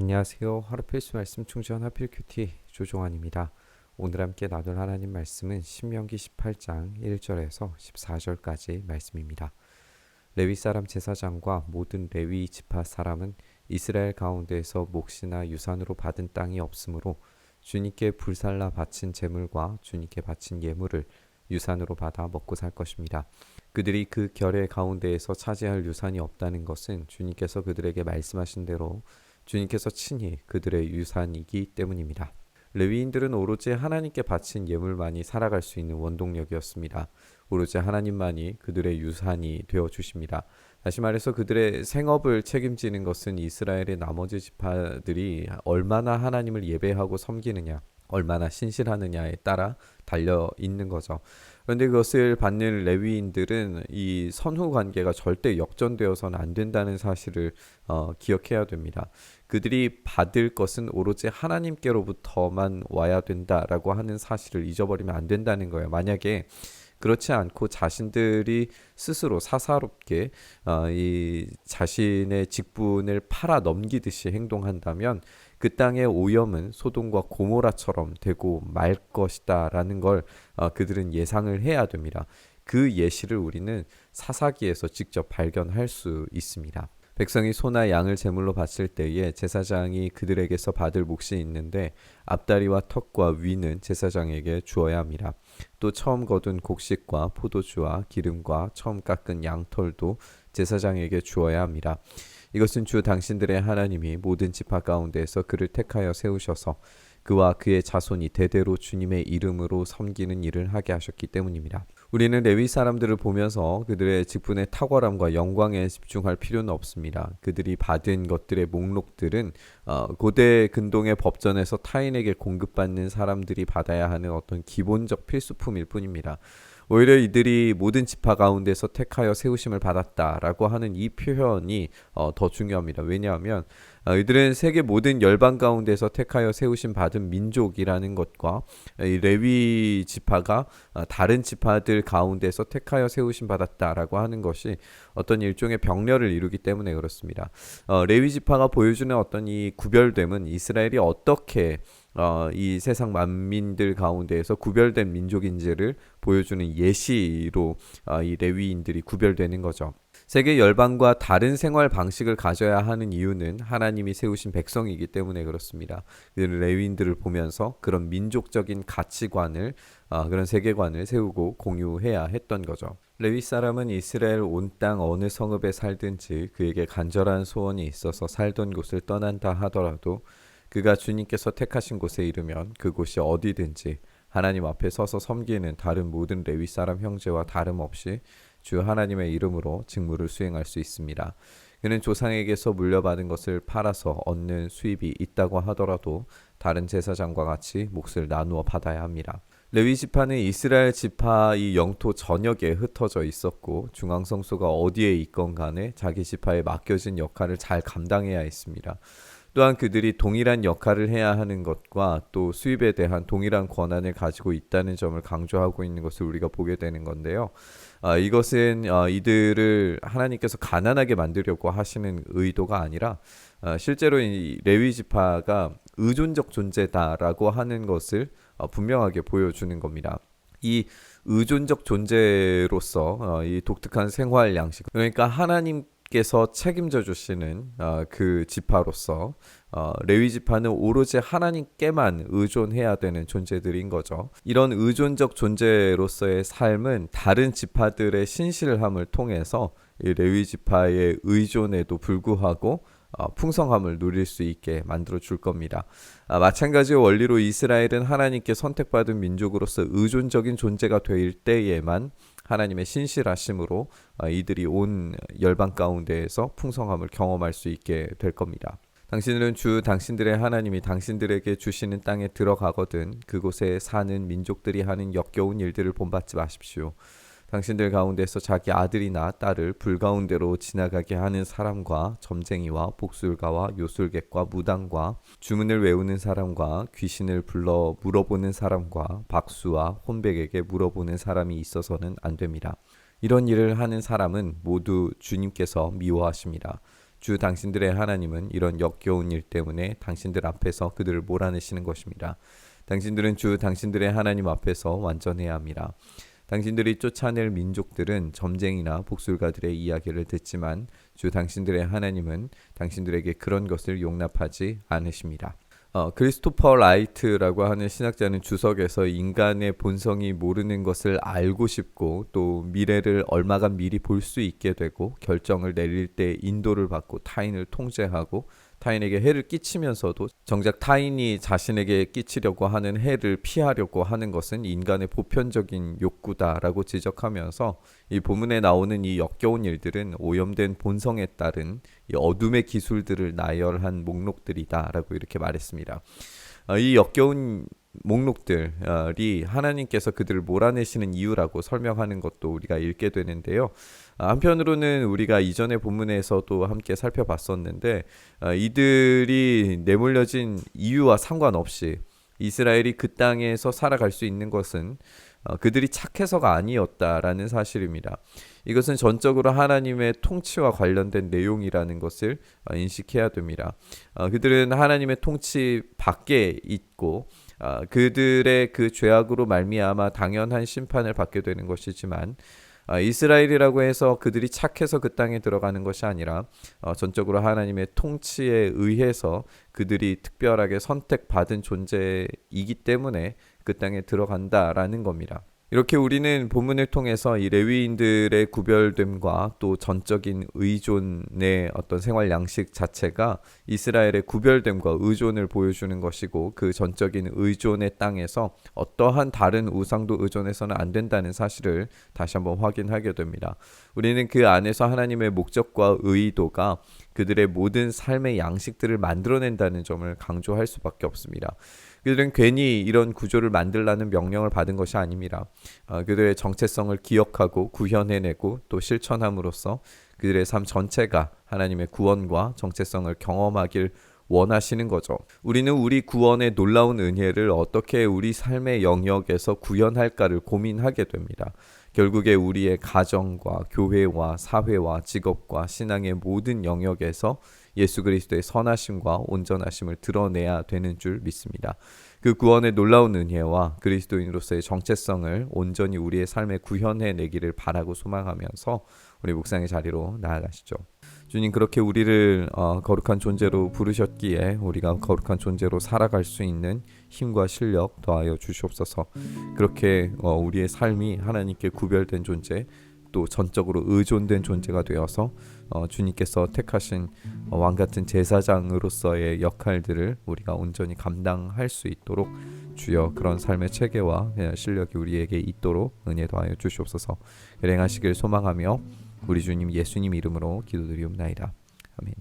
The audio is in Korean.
안녕하세요. 하루 필수 말씀 충전 하필 큐티 조종환입니다. 오늘 함께 나눌 하나님 말씀은 신명기 18장 1절에서 14절까지 말씀입니다. 레위 사람 제사장과 모든 레위 지파 사람은 이스라엘 가운데에서 몫이나 유산으로 받은 땅이 없으므로 주님께 불살라 바친 제물과 주님께 바친 예물을 유산으로 받아 먹고 살 것입니다. 그들이 그 결의 가운데에서 차지할 유산이 없다는 것은 주님께서 그들에게 말씀하신 대로 주님께서 친히 그들의 유산이기 때문입니다. 레위인들은 오로지 하나님께 바친 예물만이 살아갈 수 있는 원동력이었습니다. 오로지 하나님만이 그들의 유산이 되어 주십니다. 다시 말해서 그들의 생업을 책임지는 것은 이스라엘의 나머지 지파들이 얼마나 하나님을 예배하고 섬기느냐, 얼마나 신실하느냐에 따라 달려 있는 거죠. 그런데 그것을 받는 레위인들은 이 선후 관계가 절대 역전되어서는 안 된다는 사실을 기억해야 됩니다. 그들이 받을 것은 오로지 하나님께로부터만 와야 된다라고 하는 사실을 잊어버리면 안 된다는 거예요. 만약에 그렇지 않고 자신들이 스스로 사사롭게 이 자신의 직분을 팔아 넘기듯이 행동한다면 그 땅의 오염은 소돔과 고모라처럼 되고 말 것이다라는 걸 그들은 예상을 해야 됩니다. 그 예시를 우리는 사사기에서 직접 발견할 수 있습니다. 백성이 소나 양을 제물로 바칠 때에 제사장이 그들에게서 받을 몫이 있는데 앞다리와 턱과 위는 제사장에게 주어야 합니다. 또 처음 거둔 곡식과 포도주와 기름과 처음 깎은 양털도 제사장에게 주어야 합니다. 이것은 주 당신들의 하나님이 모든 지파 가운데에서 그를 택하여 세우셔서 그와 그의 자손이 대대로 주님의 이름으로 섬기는 일을 하게 하셨기 때문입니다. 우리는 레위 사람들을 보면서 그들의 직분의 탁월함과 영광에 집중할 필요는 없습니다. 그들이 받은 것들의 목록들은 고대 근동의 법전에서 타인에게 공급받는 사람들이 받아야 하는 어떤 기본적 필수품일 뿐입니다. 오히려 이들이 모든 지파 가운데서 택하여 세우심을 받았다라고 하는 이 표현이 더 중요합니다. 왜냐하면 이들은 세계 모든 열방 가운데서 택하여 세우심 받은 민족이라는 것과 이 레위 지파가 다른 지파들 가운데서 택하여 세우심 받았다라고 하는 것이 어떤 일종의 병렬을 이루기 때문에 그렇습니다. 레위 지파가 보여주는 어떤 이 구별됨은 이스라엘이 어떻게 이 세상 만민들 가운데에서 구별된 민족인지를 보여주는 예시로 이 레위인들이 구별되는 거죠. 세계 열방과 다른 생활 방식을 가져야 하는 이유는 하나님이 세우신 백성이기 때문에 그렇습니다. 레위인들을 보면서 그런 민족적인 가치관을 그런 세계관을 세우고 공유해야 했던 거죠. 레위 사람은 이스라엘 온 땅 어느 성읍에 살든지 그에게 간절한 소원이 있어서 살던 곳을 떠난다 하더라도 그가 주님께서 택하신 곳에 이르면 그곳이 어디든지 하나님 앞에 서서 섬기는 다른 모든 레위 사람 형제와 다름없이 주 하나님의 이름으로 직무를 수행할 수 있습니다. 그는 조상에게서 물려받은 것을 팔아서 얻는 수입이 있다고 하더라도 다른 제사장과 같이 몫을 나누어 받아야 합니다. 레위 지파는 이스라엘 지파 이 영토 전역에 흩어져 있었고 중앙성소가 어디에 있건 간에 자기 지파에 맡겨진 역할을 잘 감당해야 했습니다. 또한 그들이 동일한 역할을 해야 하는 것과 또 수입에 대한 동일한 권한을 가지고 있다는 점을 강조하고 있는 것을 우리가 보게 되는 건데요. 이것은 이들을 하나님께서 가난하게 만들려고 하시는 의도가 아니라 실제로 이 레위 지파가 의존적 존재다라고 하는 것을 분명하게 보여주는 겁니다. 이 의존적 존재로서 이 독특한 생활 양식, 그러니까 하나님께서 책임져 주시는 그 지파로서 레위 지파는 오로지 하나님께만 의존해야 되는 존재들인 거죠. 이런 의존적 존재로서의 삶은 다른 지파들의 신실함을 통해서 이 레위 지파의 의존에도 불구하고 풍성함을 누릴 수 있게 만들어 줄 겁니다. 마찬가지 원리로 이스라엘은 하나님께 선택받은 민족으로서 의존적인 존재가 될 때에만 하나님의 신실하심으로 이들이 온 열방 가운데에서 풍성함을 경험할 수 있게 될 겁니다. 당신들은 주 당신들의 하나님이 당신들에게 주시는 땅에 들어가거든 그곳에 사는 민족들이 하는 역겨운 일들을 본받지 마십시오. 당신들 가운데서 자기 아들이나 딸을 불 가운데로 지나가게 하는 사람과 점쟁이와 복술가와 요술객과 무당과 주문을 외우는 사람과 귀신을 불러 물어보는 사람과 박수와 혼백에게 물어보는 사람이 있어서는 안 됩니다. 이런 일을 하는 사람은 모두 주님께서 미워하십니다. 주 당신들의 하나님은 이런 역겨운 일 때문에 당신들 앞에서 그들을 몰아내시는 것입니다. 당신들은 주 당신들의 하나님 앞에서 완전해야 합니다. 당신들이 쫓아낼 민족들은 점쟁이나 복술가들의 이야기를 듣지만 주 당신들의 하나님은 당신들에게 그런 것을 용납하지 않으십니다. 크리스토퍼 라이트라고 하는 신학자는 주석에서 인간의 본성이 모르는 것을 알고 싶고 또 미래를 얼마간 미리 볼 수 있게 되고 결정을 내릴 때 인도를 받고 타인을 통제하고 타인에게 해를 끼치면서도 정작 타인이 자신에게 끼치려고 하는 해를 피하려고 하는 것은 인간의 보편적인 욕구다라고 지적하면서 이 본문에 나오는 이 역겨운 일들은 오염된 본성에 따른 이 어둠의 기술들을 나열한 목록들이다라고 이렇게 말했습니다. 이 역겨운 목록들이 하나님께서 그들을 몰아내시는 이유라고 설명하는 것도 우리가 읽게 되는데요. 한편으로는 우리가 이전의 본문에서도 함께 살펴봤었는데 이들이 내몰려진 이유와 상관없이 이스라엘이 그 땅에서 살아갈 수 있는 것은 그들이 착해서가 아니었다라는 사실입니다. 이것은 전적으로 하나님의 통치와 관련된 내용이라는 것을 인식해야 됩니다. 그들은 하나님의 통치 밖에 있고 그들의 그 죄악으로 말미암아 당연한 심판을 받게 되는 것이지만 이스라엘이라고 해서 그들이 착해서 그 땅에 들어가는 것이 아니라 전적으로 하나님의 통치에 의해서 그들이 특별하게 선택받은 존재이기 때문에 그 땅에 들어간다라는 겁니다. 이렇게 우리는 본문을 통해서 이 레위인들의 구별됨과 또 전적인 의존의 어떤 생활 양식 자체가 이스라엘의 구별됨과 의존을 보여주는 것이고 그 전적인 의존의 땅에서 어떠한 다른 우상도 의존해서는 안 된다는 사실을 다시 한번 확인하게 됩니다. 우리는 그 안에서 하나님의 목적과 의도가 그들의 모든 삶의 양식들을 만들어낸다는 점을 강조할 수밖에 없습니다. 그들은 괜히 이런 구조를 만들라는 명령을 받은 것이 아닙니다. 그들의 정체성을 기억하고 구현해내고 또 실천함으로써 그들의 삶 전체가 하나님의 구원과 정체성을 경험하길 원하시는 거죠. 우리는 우리 구원의 놀라운 은혜를 어떻게 우리 삶의 영역에서 구현할까를 고민하게 됩니다. 결국에 우리의 가정과 교회와 사회와 직업과 신앙의 모든 영역에서 예수 그리스도의 선하심과 온전하심을 드러내야 되는 줄 믿습니다. 그 구원의 놀라운 은혜와 그리스도인으로서의 정체성을 온전히 우리의 삶에 구현해내기를 바라고 소망하면서 우리 묵상의 자리로 나아가시죠. 주님, 그렇게 우리를 거룩한 존재로 부르셨기에 우리가 거룩한 존재로 살아갈 수 있는 힘과 실력 더하여 주시옵소서. 그렇게 우리의 삶이 하나님께 구별된 존재, 또 전적으로 의존된 존재가 되어서 주님께서 택하신 왕같은 제사장으로서의 역할들을 우리가 온전히 감당할 수 있도록 주여 그런 삶의 체계와 실력이 우리에게 있도록 은혜 더하여 주시옵소서. 일행하시길 소망하며 우리 주님 예수님 이름으로 기도드리옵나이다. 아멘.